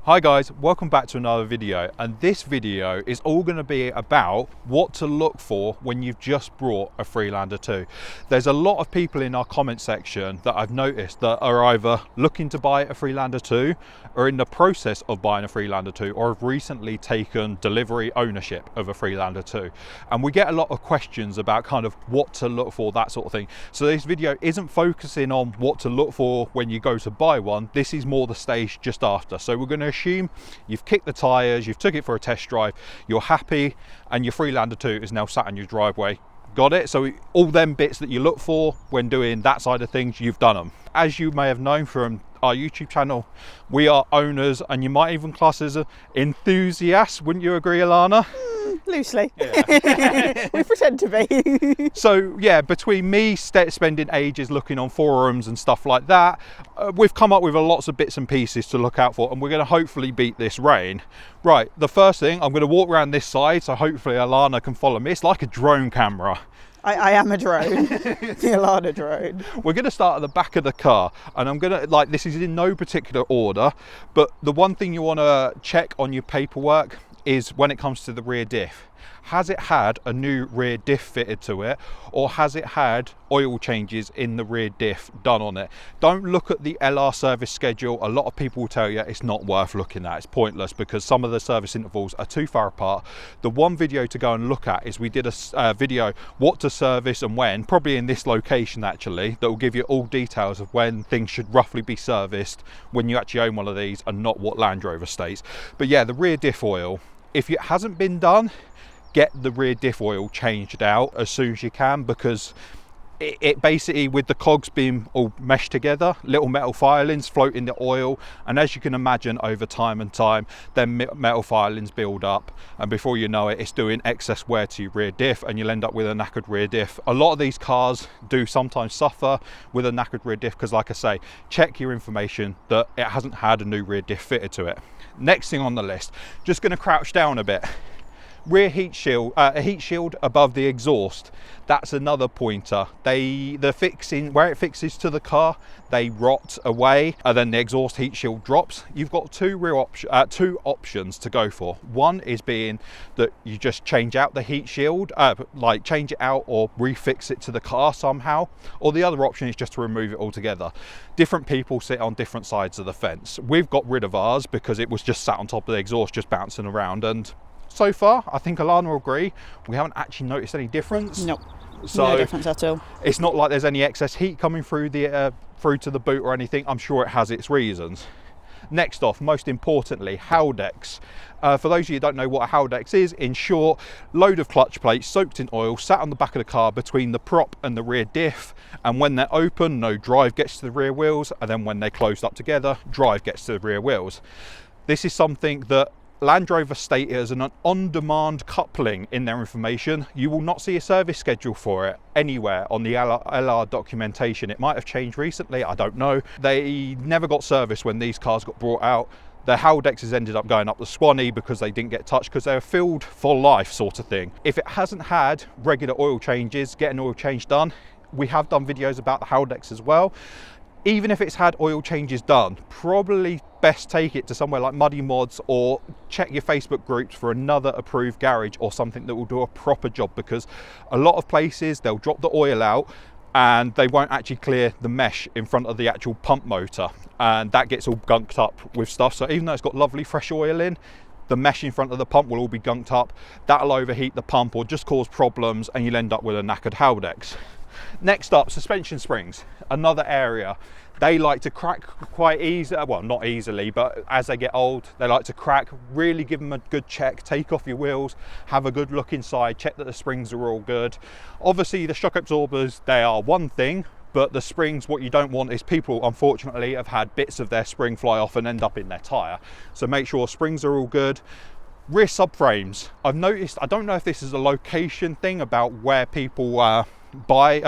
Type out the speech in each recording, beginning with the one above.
Hi guys, welcome back to another video, and this video is all going to be about what to look for when you've just brought a Freelander 2. There's a lot of people in our comment section that I've noticed that are either looking to buy a Freelander 2 or in the process of buying a Freelander 2 or have recently taken delivery ownership of a Freelander 2. And we get a lot of questions about kind of what to look for, that sort of thing. So this video isn't focusing on what to look for when you go to buy one. This is more the stage just after. So we're going to assume you've kicked the tyres, you've took it for a test drive, you're happy, and your Freelander 2 is now sat in your driveway. Got it? So all them bits that you look for when doing that side of things, you've done them. As you may have known from our YouTube channel, we are owners, and you might even class as enthusiasts. Wouldn't you agree, Alana? Loosely. Yeah. We pretend to be. So yeah, between me spending ages looking on forums and stuff like that, we've come up with lots of bits and pieces to look out for, and we're going to hopefully beat this rain. Right, the first thing, I'm going to walk around this side so hopefully Alana can follow me. It's like a drone camera. I am a drone. The Alana drone. We're going to start at the back of the car, and I'm going to, this is in no particular order, but the one thing you want to check on your paperwork is when it comes to the rear diff. Has it had a new rear diff fitted to it, or has it had oil changes in the rear diff done on it? Don't look at the LR service schedule. A lot of people will tell you it's not worth looking at. It's pointless because some of the service intervals are too far apart. The one video to go and look at is we did a video what to service and when, probably in this location actually, that will give you all details of when things should roughly be serviced when you actually own one of these and not what Land Rover states. But yeah, the rear diff oil, if it hasn't been done, get the rear diff oil changed out as soon as you can, because it basically, with the cogs being all meshed together, little metal filings float in the oil, and as you can imagine, over time and time, then metal filings build up, and before you know it, it's doing excess wear to your rear diff, and you'll end up with a knackered rear diff. A lot of these cars do sometimes suffer with a knackered rear diff because, like I say, check your information that it hasn't had a new rear diff fitted to it. Next thing on the list, just going to crouch down a bit. Rear heat shield, a heat shield above the exhaust. That's another pointer. The fixing, where it fixes to the car, they rot away, and then the exhaust heat shield drops. You've got two options to go for. One is being that you just change out the heat shield, like change it out or refix it to the car somehow, or the other option is just to remove it altogether. Different people sit on different sides of the fence. We've got rid of ours because it was just sat on top of the exhaust, just bouncing around, and so far, I think Alana will agree, we haven't actually noticed any difference. Nope, so no difference at all. It's not like there's any excess heat coming through through to the boot or anything. I'm sure it has its reasons. Next off, most importantly, Haldex. For those of you who don't know what a Haldex is, in short, load of clutch plates soaked in oil, sat on the back of the car between the prop and the rear diff, and when they're open, no drive gets to the rear wheels, and then when they're closed up together, drive gets to the rear wheels. This is something that Land Rover state as an on-demand coupling in their information. You will not see a service schedule for it anywhere on the LR documentation. It might have changed recently, I don't know. They never got service when these cars got brought out. The Haldexes ended up going up the Swanee because they didn't get touched, because they were filled for life sort of thing. If it hasn't had regular oil changes, get an oil change done. We have done videos about the Haldex as well. Even if it's had oil changes done, probably best take it to somewhere like Muddy Mods, or check your Facebook groups for another approved garage or something that will do a proper job, because a lot of places they'll drop the oil out and they won't actually clear the mesh in front of the actual pump motor, and that gets all gunked up with stuff. So even though it's got lovely fresh oil in, the mesh in front of the pump will all be gunked up. That'll overheat the pump or just cause problems, and you'll end up with a knackered Haldex. Next up, suspension springs, another area. They like to crack quite easily, well, not easily, but as they get old, they like to crack. Really give them a good check, take off your wheels, have a good look inside, check that the springs are all good. Obviously the shock absorbers, they are one thing, but the springs, what you don't want is people, unfortunately, have had bits of their spring fly off and end up in their tyre. So make sure springs are all good. Rear subframes, I've noticed, I don't know if this is a location thing about where people buy,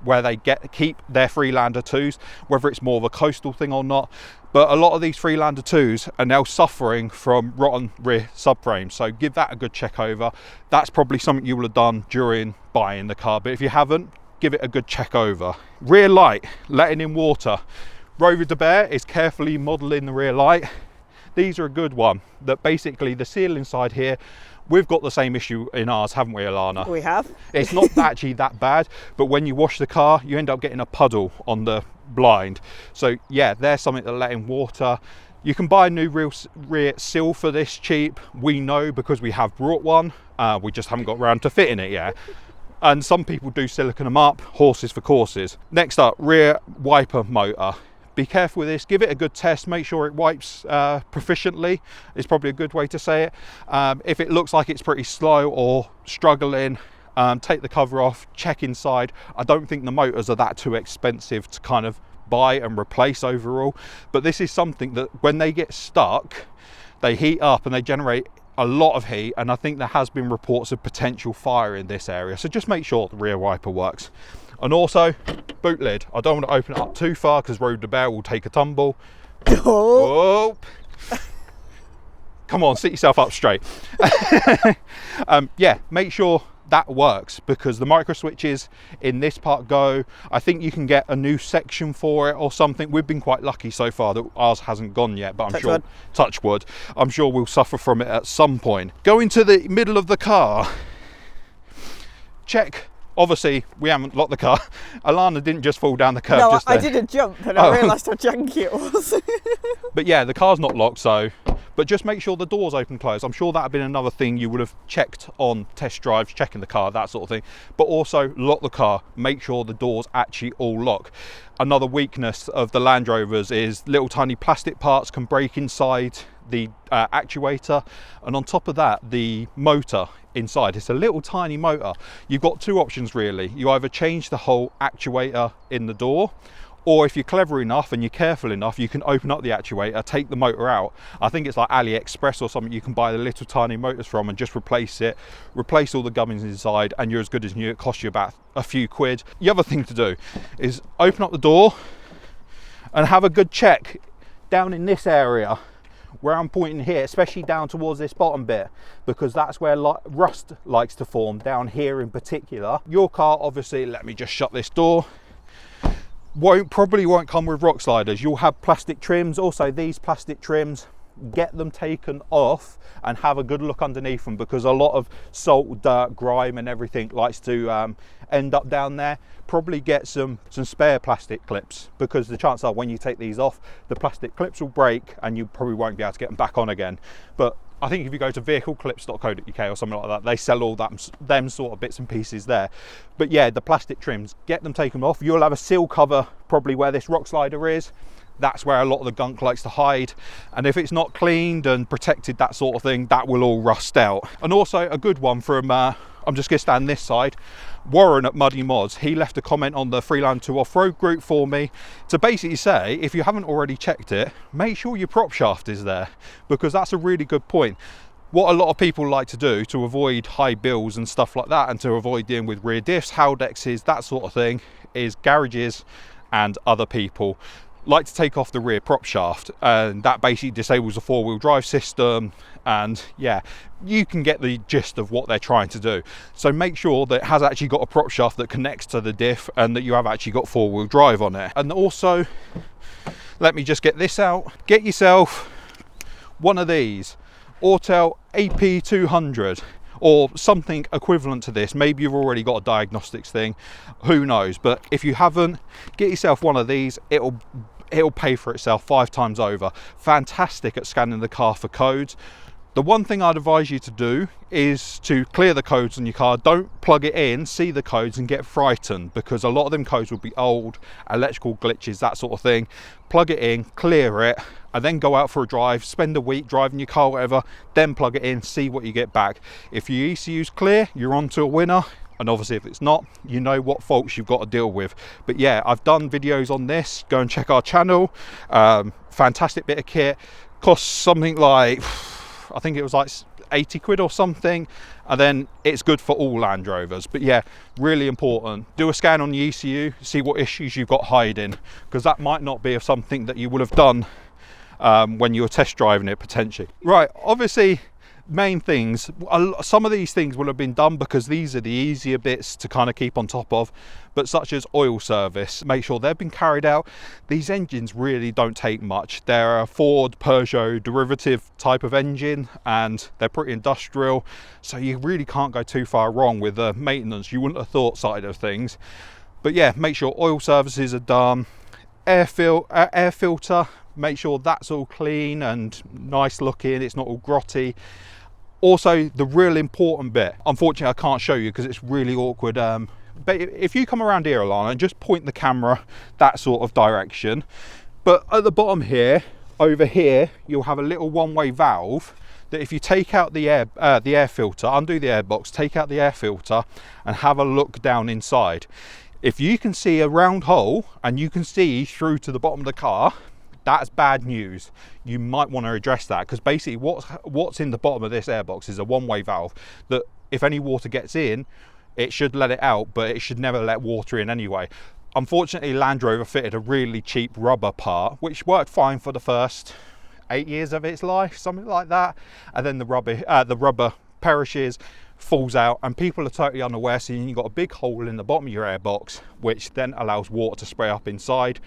where they keep their Freelander 2s, whether it's more of a coastal thing or not, but a lot of these Freelander 2s are now suffering from rotten rear subframes, so give that a good check over. That's probably something you will have done during buying the car, but if you haven't, give it a good check over. Rear light, letting in water. Rover de Bear is carefully modelling the rear light. These are a good one, that basically the seal inside here, we've got the same issue in ours, haven't we, Alana? We have. It's not actually that bad, but when you wash the car, you end up getting a puddle on the blind. So yeah, there's something that let in water. You can buy a new rear seal for this cheap. We know because we have brought one. We just haven't got around to fitting it yet. And some people do silicone them up, horses for courses. Next up, rear wiper motor. Be careful with this, give it a good test, make sure it wipes proficiently, is probably a good way to say it. If it looks like it's pretty slow or struggling, take the cover off, check inside. I don't think the motors are that too expensive to kind of buy and replace overall, but this is something that when they get stuck, they heat up and they generate a lot of heat, and I think there has been reports of potential fire in this area, so just make sure the rear wiper works. And also, boot lid. I don't want to open it up too far because Road the Bear will take a tumble. Oh. Oh. Come on, sit yourself up straight. Yeah, make sure that works, because the micro switches in this part go. I think you can get a new section for it or something. We've been quite lucky so far that ours hasn't gone yet, but I'm sure, touch wood, I'm sure we'll suffer from it at some point. Go into the middle of the car, check. Obviously, we haven't locked the car. Alana didn't just fall down the curb. No, just I did a jump and I realised how janky it was. But yeah, the car's not locked, so. But just make sure the doors open close. I'm sure that would have been another thing you would have checked on test drives, checking the car, that sort of thing. But also lock the car, make sure the doors actually all lock. Another weakness of the Land Rovers is little tiny plastic parts can break inside the actuator, and on top of that, the motor inside, it's a little tiny motor. You've got two options really. You either change the whole actuator in the door, or if you're clever enough and you're careful enough, you can open up the actuator, take the motor out. I think it's like AliExpress or something, you can buy the little tiny motors from and just replace it, replace all the gubbins inside, and you're as good as new. It costs you about a few quid. The other thing to do is open up the door and have a good check down in this area where I'm pointing here, especially down towards this bottom bit, because that's where rust likes to form, down here in particular. Your car, obviously, let me just shut this door, probably won't come with rock sliders. You'll have plastic trims. Also, these plastic trims, get them taken off and have a good look underneath them, because a lot of salt, dirt, grime and everything likes to end up down there. Probably get some spare plastic clips, because the chances are when you take these off, the plastic clips will break and you probably won't be able to get them back on again. But I think if you go to vehicleclips.co.uk or something like that, they sell all them sort of bits and pieces there. But yeah, the plastic trims, get them taken off. You'll have a seal cover probably where this rock slider is. That's where a lot of the gunk likes to hide, and if it's not cleaned and protected, that sort of thing, that will all rust out. And also a good one from I'm just going to stand this side, Warren at Muddy Mods. He left a comment on the Freelander 2 off-road group for me to basically say, if you haven't already checked it, make sure your prop shaft is there, because that's a really good point. What a lot of people like to do to avoid high bills and stuff like that, and to avoid dealing with rear diffs, Haldexes, that sort of thing, is garages and other people like to take off the rear prop shaft, and that basically disables the four-wheel drive system. And yeah, you can get the gist of what they're trying to do. So make sure that it has actually got a prop shaft that connects to the diff, and that you have actually got four-wheel drive on it. And also, let me just get this out, get yourself one of these Autel AP200 or something equivalent to this. Maybe you've already got a diagnostics thing, who knows, but if you haven't, get yourself one of these. It'll pay for itself 5 times over. Fantastic at scanning the car for codes. The one thing I'd advise you to do is to clear the codes on your car. Don't plug it in, see the codes and get frightened, because a lot of them codes will be old, electrical glitches, that sort of thing. Plug it in, clear it, and then go out for a drive, spend a week driving your car, whatever, then plug it in, see what you get back. If your ECU's clear, you're on to a winner. And obviously if it's not, you know what faults you've got to deal with. But yeah, I've done videos on this. Go and check our channel. Fantastic bit of kit. Costs something like, I think it was like 80 quid or something. And then it's good for all Land Rovers. But yeah, really important. Do a scan on the ECU, see what issues you've got hiding, because that might not be something that you would have done when you were test driving it potentially. Right, obviously Main things, some of these things will have been done because these are the easier bits to kind of keep on top of, but such as oil service, make sure they've been carried out. These engines really don't take much. They're a Ford Peugeot derivative type of engine and they're pretty industrial, so you really can't go too far wrong with the maintenance, you wouldn't have thought, side of things. But yeah, make sure oil services are done. Air filter, make sure that's all clean and nice looking, it's not all grotty. Also, the real important bit, unfortunately I can't show you because it's really awkward, but if you come around here, Alana, and just point the camera that sort of direction, but at the bottom here, over here, you'll have a little one-way valve that if you take out the air filter, undo the airbox, take out the air filter and have a look down inside. If you can see a round hole and you can see through to the bottom of the car, that's bad news. You might want to address that because basically what's in the bottom of this airbox is a one-way valve that if any water gets in, it should let it out, but it should never let water in anyway. Unfortunately, Land Rover fitted a really cheap rubber part, which worked fine for the first 8 years of its life, something like that. And then the rubber perishes, falls out, and people are totally unaware, so you've got a big hole in the bottom of your airbox, which then allows water to spray up inside.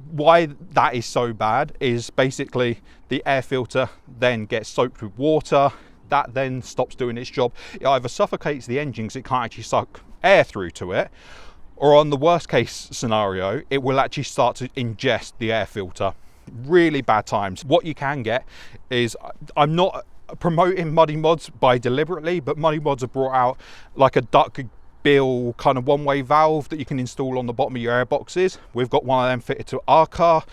Why that is so bad is basically the air filter then gets soaked with water, that then stops doing its job. It either suffocates the engine because it can't actually suck air through to it, or on the worst case scenario, it will actually start to ingest the air filter. Really bad times. What you can get is, I'm not promoting Muddy Mods by deliberately, but Muddy Mods have brought out like a duck bill kind of one-way valve that you can install on the bottom of your airboxes. We've got one of them fitted to our car.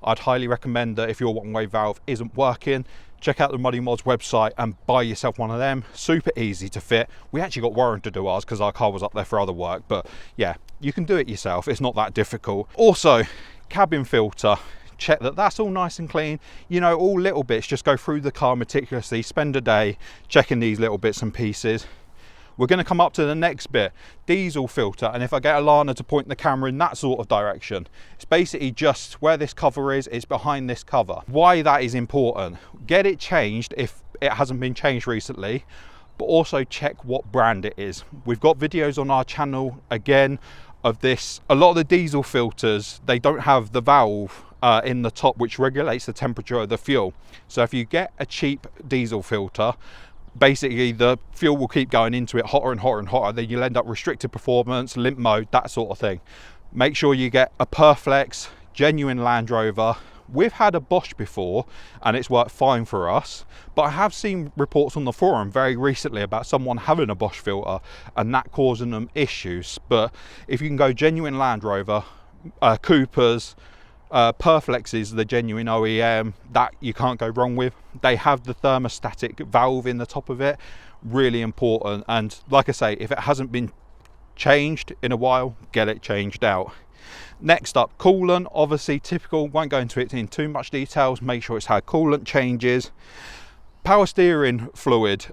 I'd highly recommend that if your one-way valve isn't working, check out the Muddy Mods website and buy yourself one of them. Super easy to fit. We actually got Warren to do ours because our car was up there for other work, but yeah, you can do it yourself. It's not that difficult. Also, cabin filter. Check that that's all nice and clean. You know, all little bits, just go through the car meticulously, spend a day checking these little bits and pieces. We're going to come up to the next bit, diesel filter, and if I get Alana to point the camera in that sort of direction, it's basically just where this cover is, it's behind this cover. Why that is important, get it changed if it hasn't been changed recently, but also check what brand it is. We've got videos on our channel again of this. A lot of the diesel filters, they don't have the valve in the top which regulates the temperature of the fuel. So if you get a cheap diesel filter, basically the fuel will keep going into it hotter and hotter and hotter, then you'll end up restricted performance, limp mode, that sort of thing. Make sure you get a Perflex, genuine Land Rover. We've had a Bosch before and it's worked fine for us, but I have seen reports on the forum very recently about someone having a Bosch filter and that causing them issues. But if you can go genuine Land Rover, Coopers, Perflex is the genuine OEM that you can't go wrong with. They have the thermostatic valve in the top of it, really important. And like I say, if it hasn't been changed in a while, get it changed out. Next up, coolant, obviously typical, won't go into it in too much details. Make sure it's had coolant changes. Power steering fluid,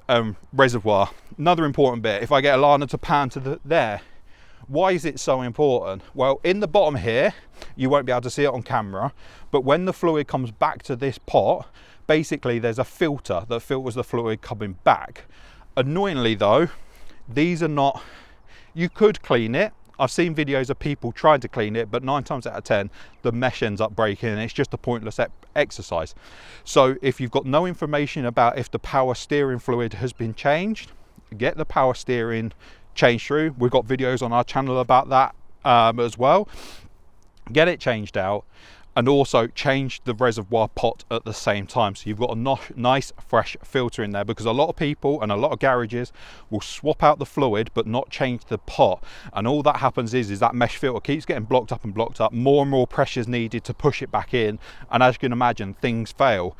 reservoir, another important bit. If I get Alana to pan to there, why is it so important? Well, in the bottom here, you won't be able to see it on camera, but when the fluid comes back to this pot, basically there's a filter that filters the fluid coming back. Annoyingly though, these are not, you could clean it. I've seen videos of people trying to clean it, but 9 times out of 10, the mesh ends up breaking and it's just a pointless exercise. So if you've got no information about if the power steering fluid has been changed, get the power steering changed through. We've got videos on our channel about that as well. Get it changed out and also change the reservoir pot at the same time, so you've got a nice fresh filter in there, because a lot of people and a lot of garages will swap out the fluid but not change the pot, and all that happens is that mesh filter keeps getting blocked up and blocked up. More and more pressure is needed to push it back in, and as you can imagine, things fail.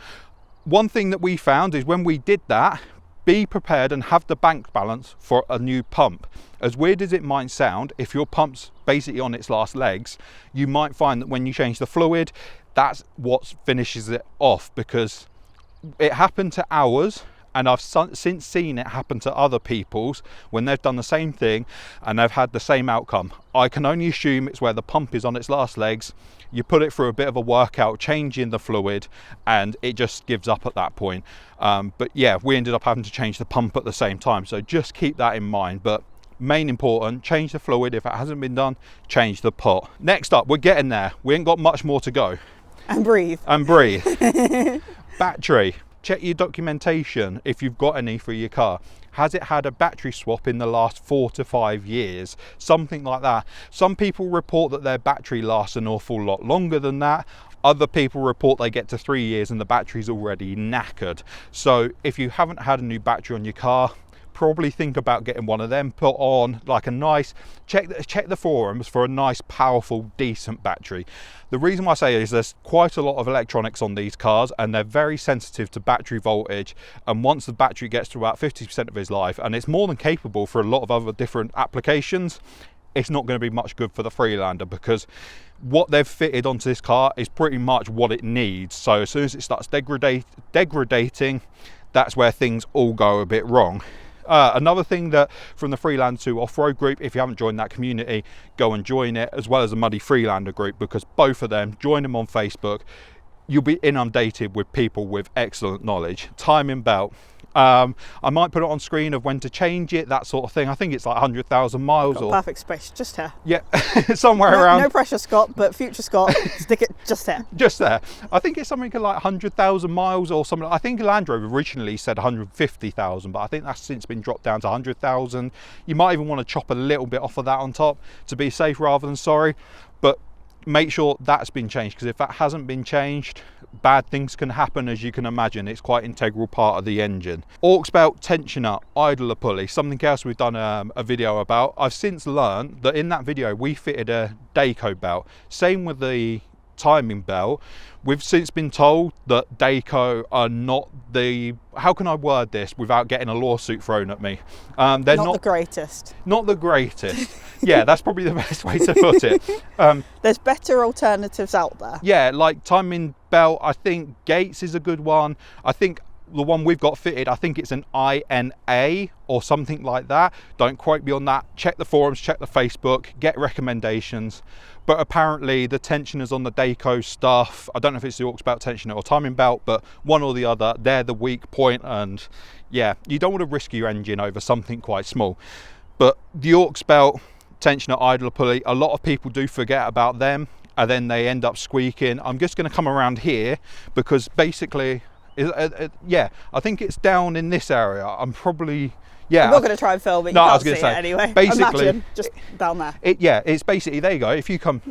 One thing that we found is when we did that, be prepared and have the bank balance for a new pump. As weird as it might sound, if your pump's basically on its last legs, you might find that when you change the fluid, that's what finishes it off, because it happened to ours And I've since seen it happen to other people's when they've done the same thing and they've had the same outcome. I can only assume it's where the pump is on its last legs. You put it through a bit of a workout, changing the fluid, and it just gives up at that point. But yeah, we ended up having to change the pump at the same time. So just keep that in mind. But main important, change the fluid. If it hasn't been done, change the pot. Next up, we're getting there. We ain't got much more to go. And breathe. And breathe. Battery. Check your documentation if you've got any for your car. Has it had a battery swap in the last 4 to 5 years? Something like that. Some people report that their battery lasts an awful lot longer than that. Other people report they get to 3 years and the battery's already knackered. So if you haven't had a new battery on your car, probably think about getting one of them put on, like a nice, check the forums for a nice, powerful, decent battery. The reason why I say is there's quite a lot of electronics on these cars and they're very sensitive to battery voltage, and once the battery gets to about 50% of its life, and it's more than capable for a lot of other different applications, it's not going to be much good for the Freelander, because what they've fitted onto this car is pretty much what it needs. So as soon as it starts degrading, that's where things all go a bit wrong. Another thing that from the Freelander 2 off-road group, if you haven't joined that community, go and join it, as well as the Muddy Freelander group, because both of them, join them on Facebook, you'll be inundated with people with excellent knowledge. Timing belt. I might put it on screen of when to change it, that sort of thing. I think it's like 100,000 miles. Got or perfect space, just here. Yeah, somewhere around. No pressure, Scott, but future Scott, stick it just there. Just there. I think it's something like 100,000 miles or something. I think Land Rover originally said 150,000, but I think that's since been dropped down to 100,000. You might even want to chop a little bit off of that on top to be safe rather than sorry. But make sure that's been changed, because if that hasn't been changed, bad things can happen, as you can imagine. It's quite an integral part of the engine. Aux belt, tensioner, idler pulley, something else we've done a video about. I've since learned that in that video we fitted a Dayco belt. Same with the timing belt. We've since been told that Dayco are not the, how can I word this without getting a lawsuit thrown at me? They're not the greatest. Not the greatest. Yeah, that's probably the best way to put it. There's better alternatives out there. Yeah, like timing belt, I think Gates is a good one. I think the one we've got fitted, I think it's an INA or something like that. Don't quote me on that. Check the forums, check the Facebook, get recommendations. But apparently the tensioners on the Dayco stuff, I don't know if it's the aux belt tensioner or timing belt, but one or the other, they're the weak point. And yeah, you don't want to risk your engine over something quite small. But the aux belt, tensioner, idler pulley, a lot of people do forget about them and then they end up squeaking. I'm just going to come around here because basically, yeah, I think it's down in this area. I'm probably, yeah. I'm not going to try and film it. You can't see it anyway. Basically, imagine just down there. Yeah, it's basically, there you go. If you come,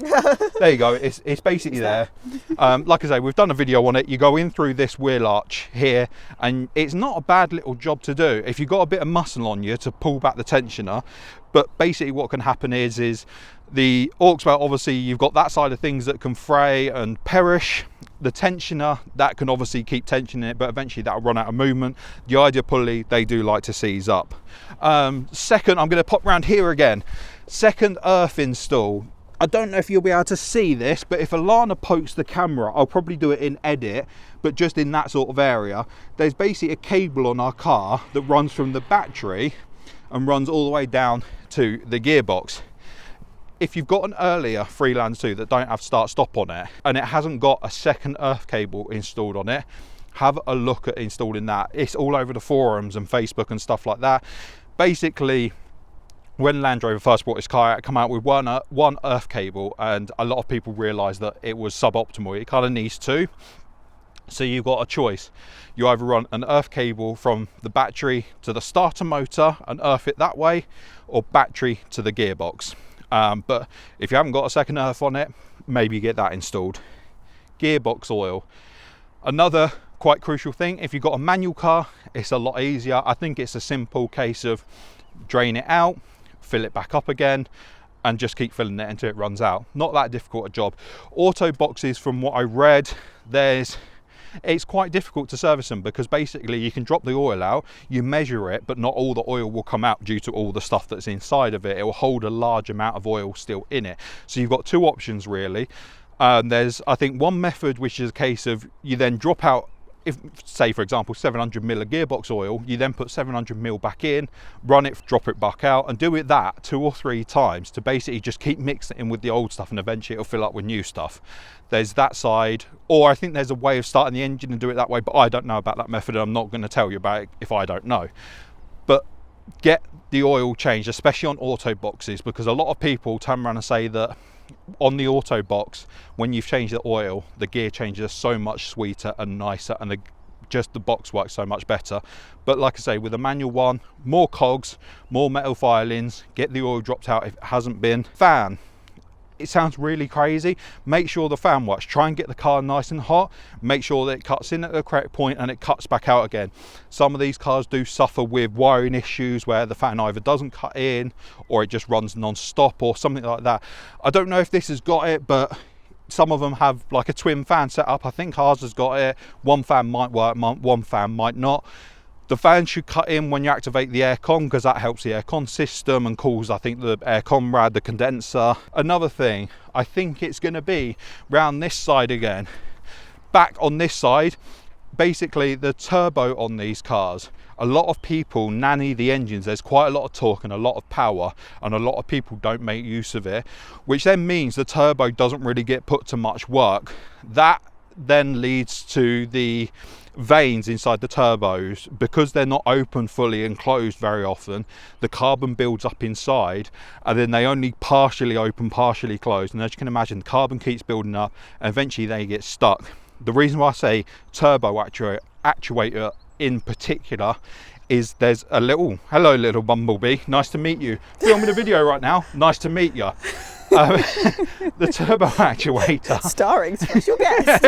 there you go. It's basically there. Like I say, we've done a video on it. You go in through this wheel arch here, and it's not a bad little job to do if you've got a bit of muscle on you to pull back the tensioner. But basically, what can happen is the aux belt, obviously, you've got that side of things that can fray and perish. The tensioner, that can obviously keep tensioning it, but eventually that'll run out of movement. The idler pulley, they do like to seize up. Second, I'm going to pop around here again. Second earth install. I don't know if you'll be able to see this, but if Alana pokes the camera, I'll probably do it in edit, but just in that sort of area. There's basically a cable on our car that runs from the battery and runs all the way down to the gearbox. If you've got an earlier Freelander 2 that don't have start-stop on it and it hasn't got a second earth cable installed on it, have a look at installing that. It's all over the forums and Facebook and stuff like that. Basically, when Land Rover first brought this car out, it came out with one earth cable, and a lot of people realised that it was suboptimal. It kind of needs two. So you've got a choice. You either run an earth cable from the battery to the starter motor and earth it that way, or battery to the gearbox. But if you haven't got a second earth on it, maybe get that installed. Gearbox oil. Another quite crucial thing, if you've got a manual car, it's a lot easier. I think it's a simple case of drain it out, fill it back up again, and just keep filling it until it runs out. Not that difficult a job. Auto boxes, from what I read, it's quite difficult to service them because basically you can drop the oil out, you measure it, but not all the oil will come out due to all the stuff that's inside of it. It will hold a large amount of oil still in it. So you've got two options really. There's, I think, one method which is a case of you then drop out if, say for example, 700ml of gearbox oil, you then put 700ml back in, run it, drop it back out, and do it that 2 or 3 times to basically just keep mixing it in with the old stuff, and eventually it'll fill up with new stuff. There's that side, or I think there's a way of starting the engine and do it that way, but I don't know about that method, and I'm not going to tell you about it if I don't know. But get the oil changed, especially on auto boxes, because a lot of people turn around and say that on the auto box, when you've changed the oil, the gear changes are so much sweeter and nicer, and just the box works so much better. But like I say, with a manual one, more cogs, more metal filings, get the oil dropped out if it hasn't been. Fan, it sounds really crazy. Make sure the fan works. Try and get the car nice and hot. Make sure that it cuts in at the correct point and it cuts back out again. Some of these cars do suffer with wiring issues where the fan either doesn't cut in or it just runs non-stop or something like that. I don't know if this has got it, but some of them have like a twin fan set up. I think ours has got it. One fan might work, one fan might not. The fan should cut in when you activate the aircon, because that helps the aircon system and cools, I think, the aircon rad, the condenser. Another thing, I think it's going to be round this side again. Back on this side, basically the turbo on these cars, a lot of people nanny the engines. There's quite a lot of torque and a lot of power, and a lot of people don't make use of it, which then means the turbo doesn't really get put to much work. That then leads to the vanes inside the turbos, because they're not open fully and closed very often. The carbon builds up inside, and then they only partially open, partially closed, and as you can imagine, the carbon keeps building up and eventually they get stuck. The reason why I say turbo actuator in particular is there's a little, hello little bumblebee, nice to meet you, filming a video right now, nice to meet you. The turbo actuator, Starring special guest.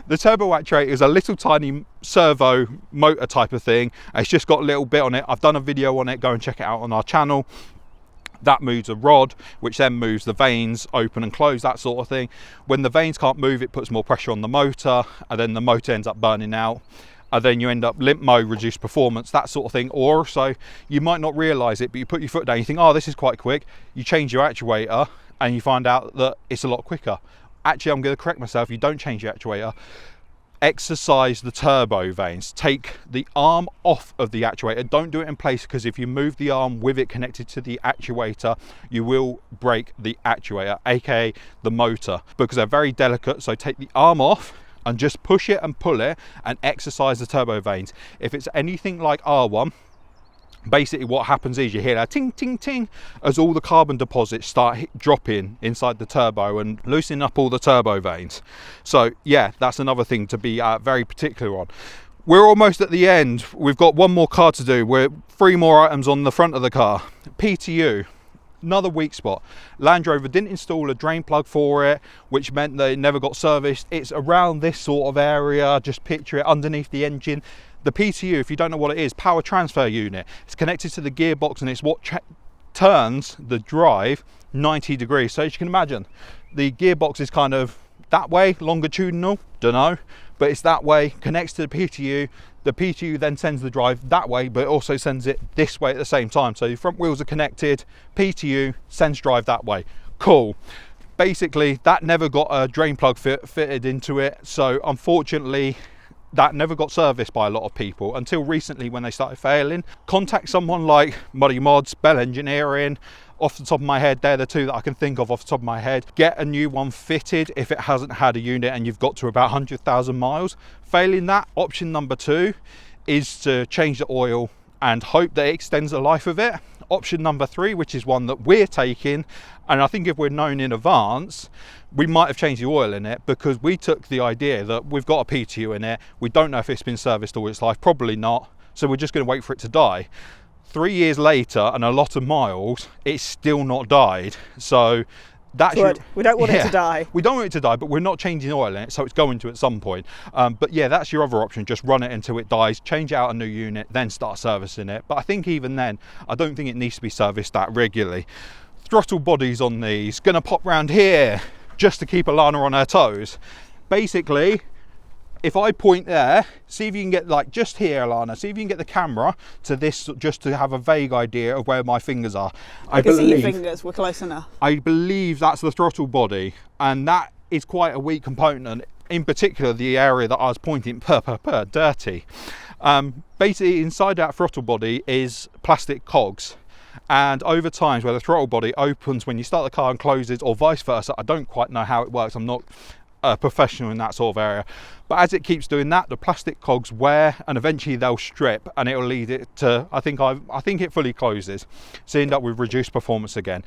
the turbo actuator is a little tiny servo motor type of thing. It's just got a little bit on it. I've done a video on it, go and check it out on our channel. That moves a rod, which then moves the vanes open and close, that sort of thing. When the vanes can't move, it puts more pressure on the motor, and then the motor ends up burning out. And then you end up limp mode, reduced performance, that sort of thing. Or so you might not realise it, but you put your foot down, you think, oh, this is quite quick. You change your actuator and you find out that it's a lot quicker. Actually, I'm going to correct myself. You don't change your actuator. Exercise the turbo vanes. Take the arm off of the actuator. Don't do it in place, because if you move the arm with it connected to the actuator, you will break the actuator, aka the motor, because they're very delicate. So take the arm off and just push it and pull it and exercise the turbo vanes. If it's anything like R1, basically what happens is you hear that ting ting ting as all the carbon deposits start dropping inside the turbo and loosening up all the turbo vanes. So yeah, that's another thing to be very particular on. We're almost at the end. We've got one more car to do. We're 3 more items on the front of the car. PTU, another weak spot. Land Rover didn't install a drain plug for it, which meant that it never got serviced. It's around this sort of area. Just picture it underneath the engine. The PTU, if you don't know what it is, power transfer unit. It's connected to the gearbox, and it's what turns the drive 90 degrees. So as you can imagine, the gearbox is kind of that way, longitudinal, don't know, but it's that way, connects to the PTU. The PTU then sends the drive that way, but it also sends it this way at the same time. So your front wheels are connected, PTU sends drive that way. Cool. Basically, that never got a drain plug fitted into it. So unfortunately, that never got serviced by a lot of people until recently when they started failing. Contact someone like Muddy Mods, Bell Engineering. Off the top of my head, they're the 2 that I can think of off the top of my head. Get a new one fitted if it hasn't had a unit and you've got to about 100,000 miles. Failing that, option number 2 is to change the oil and hope that it extends the life of it. Option number 3, which is one that we're taking, and I think if we're known in advance, we might have changed the oil in it, because we took the idea that we've got a PTU in it, we don't know if it's been serviced all its life, probably not, so we're just going to wait for it to die. 3 years later and a lot of miles, it's still not died. So that's good. We don't want it to die. We don't want it to die, but we're not changing oil in it, so it's going to at some point. But yeah, that's your other option. Just run it until it dies, change out a new unit, then start servicing it. But I think even then, I don't think it needs to be serviced that regularly. Throttle bodies on these, gonna pop round here just to keep Alana on her toes. Basically, if I point there, see if you can get, like, just here, Alana, see if you can get the camera to this, just to have a vague idea of where my fingers are. I can see your fingers, we're close enough. I believe that's the throttle body, and that is quite a weak component. in particular the area that I was pointing dirty. Basically inside that throttle body is plastic cogs, and over times where the throttle body opens when you start the car and closes, or vice versa, I don't quite know how it works, I'm not a professional in that sort of area, but as it keeps doing that, the plastic cogs wear and eventually they'll strip, and it'll lead it to, I think it fully closes, so you end up with reduced performance again.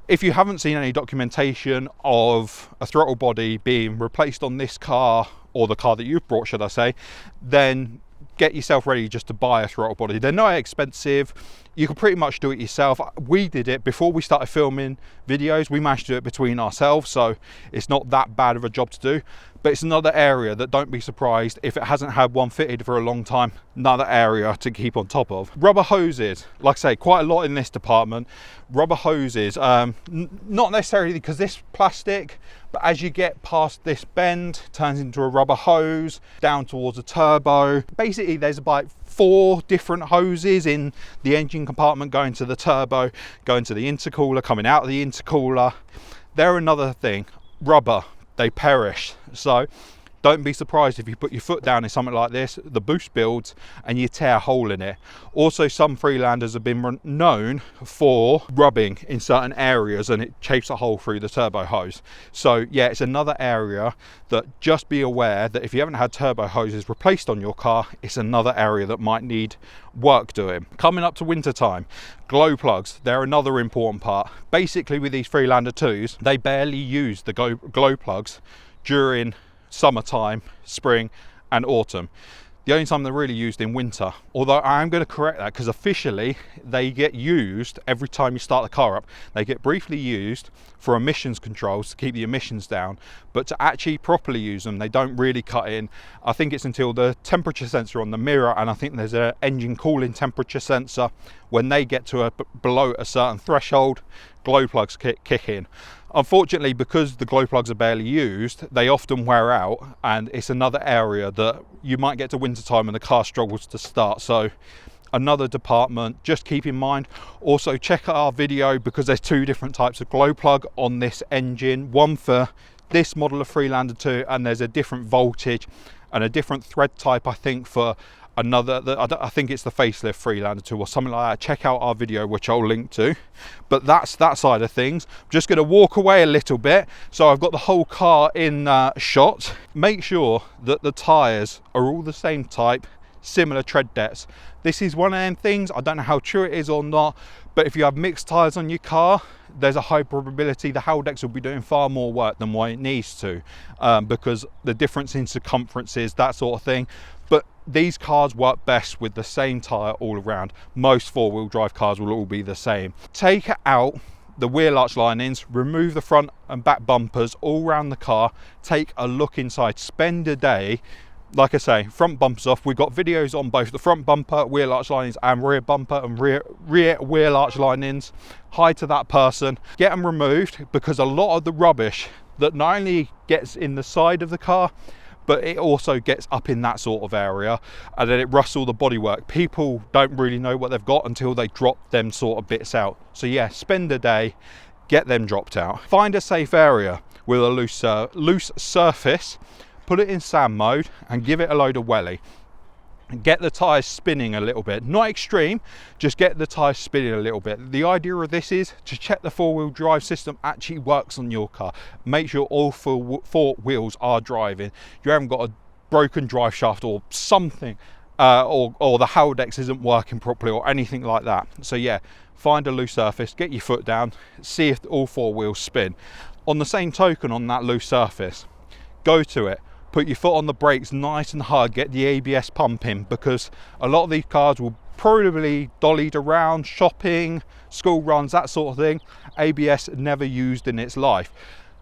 If you haven't seen any documentation of a throttle body being replaced on this car, or the car that you've brought should I say, then get yourself ready just to buy a throttle body. They're not expensive, you can pretty much do it yourself. We did it before we started filming videos, we managed to do it between ourselves, so it's not that bad of a job to do. But it's another area that, don't be surprised if it hasn't had one fitted for a long time, another area to keep on top of. Rubber hoses, like I say, quite a lot in this department. Rubber hoses, not necessarily because this plastic, but as you get past this bend, it turns into a rubber hose down towards a turbo. Basically there's about 4 different hoses in the engine compartment, going to the turbo, going to the intercooler, coming out of the intercooler. They're another thing. Rubber, they perish, so don't be surprised if you put your foot down in something like this, the boost builds and you tear a hole in it. Also, some Freelanders have been known for rubbing in certain areas and it chafes a hole through the turbo hose. So yeah, it's another area that, just be aware that if you haven't had turbo hoses replaced on your car, it's another area that might need work doing. Coming up to winter time, glow plugs, they're another important part. Basically with these Freelander 2s, they barely use the glow plugs during summertime, spring and autumn. The only time they're really used in winter, although I am going to correct that because officially they get used every time you start the car up. They get briefly used for emissions controls to keep the emissions down, but to actually properly use them, they don't really cut in. I think it's until the temperature sensor on the mirror, and I think there's an engine cooling temperature sensor, when they get to below a certain threshold, glow plugs kick in. Unfortunately, because the glow plugs are barely used, they often wear out, and it's another area that you might get to winter time and the car struggles to start. So another department, just keep in mind. Also check out our video, because there's 2 different types of glow plug on this engine, one for this model of Freelander 2, and there's a different voltage and a different thread type, I think, for another, I think it's the facelift Freelander 2 or something like that. Check out our video, which I'll link to. But that's that side of things. I'm just going to walk away a little bit, so I've got the whole car in shot. Make sure that the tyres are all the same type, similar tread depths. This is one of them things, I don't know how true it is or not, but if you have mixed tyres on your car, there's a high probability the Haldex will be doing far more work than what it needs to, because the difference in circumferences, that sort of thing. But these cars work best with the same tyre all around. Most 4-wheel drive cars will all be the same. Take out the wheel arch linings, remove the front and back bumpers all around the car, take a look inside, spend a day. Like I say, front bumpers off. We've got videos on both the front bumper, wheel arch linings, and rear bumper and rear wheel arch linings. Hi to that person. Get them removed, because a lot of the rubbish that not only gets in the side of the car, but it also gets up in that sort of area, and then it rusts all the bodywork. People don't really know what they've got until they drop them sort of bits out. So yeah, spend a day, get them dropped out. Find a safe area with a loose surface, put it in sand mode and give it a load of welly. Get the tyres spinning a little bit, not extreme, just get the tyres spinning a little bit. The idea of this is to check the 4-wheel drive system actually works on your car. Make sure all 4 wheels are driving. You haven't got a broken drive shaft or something, or the Haldex isn't working properly or anything like that. So yeah, find a loose surface, get your foot down, see if all 4 wheels spin. On the same token, on that loose surface, go to it. Put your foot on the brakes nice and hard, get the ABS pumping, because a lot of these cars will probably dollied around, shopping, school runs, that sort of thing. ABS never used in its life.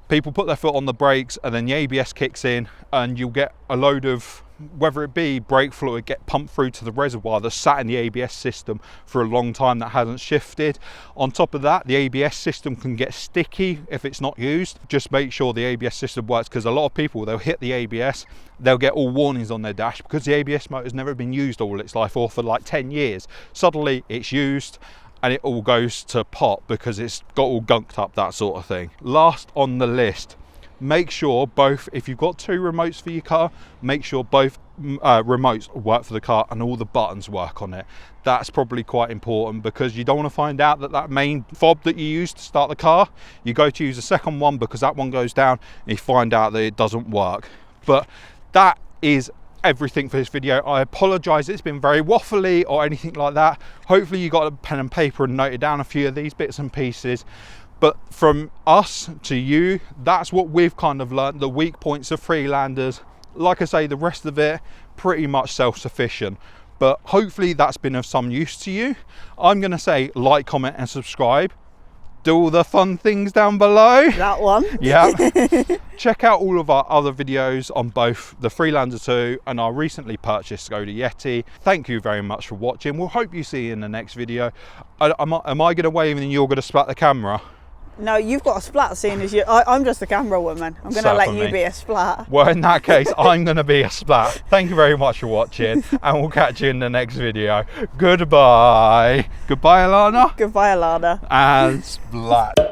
People put their foot on the brakes and then the ABS kicks in, and you'll get a load of, whether it be brake fluid, get pumped through to the reservoir that's sat in the ABS system for a long time that hasn't shifted. On top of that, the ABS system can get sticky if it's not used. Just make sure the ABS system works, because a lot of people, they'll hit the ABS, they'll get all warnings on their dash because the ABS motor's never been used all its life, or for like 10 years. Suddenly it's used and it all goes to pot because it's got all gunked up, that sort of thing. Last on the list, make sure both, if you've got 2 remotes for your car, make sure both remotes work for the car and all the buttons work on it. That's probably quite important, because you don't want to find out that that main fob that you use to start the car, you go to use the second one because that one goes down and you find out that it doesn't work. But that is everything for this video. I apologize it's been very waffly or anything like that. Hopefully you got a pen and paper and noted down a few of these bits and pieces. But from us to you, that's what we've kind of learned, the weak points of Freelanders. Like I say, the rest of it, pretty much self-sufficient. But hopefully that's been of some use to you. I'm going to say like, comment and subscribe. Do all the fun things down below. That one. Yeah. Check out all of our other videos on both the Freelander 2 and our recently purchased Skoda Yeti. Thank you very much for watching. We'll hope you see you in the next video. Am I going to wave and then you're going to splat the camera? No, you've got a splat, seeing as I'm just the camera woman. I'm going to let you be a splat. Well, in that case, I'm going to be a splat. Thank you very much for watching, and we'll catch you in the next video. Goodbye. Goodbye, Alana. Goodbye, Alana. And splat.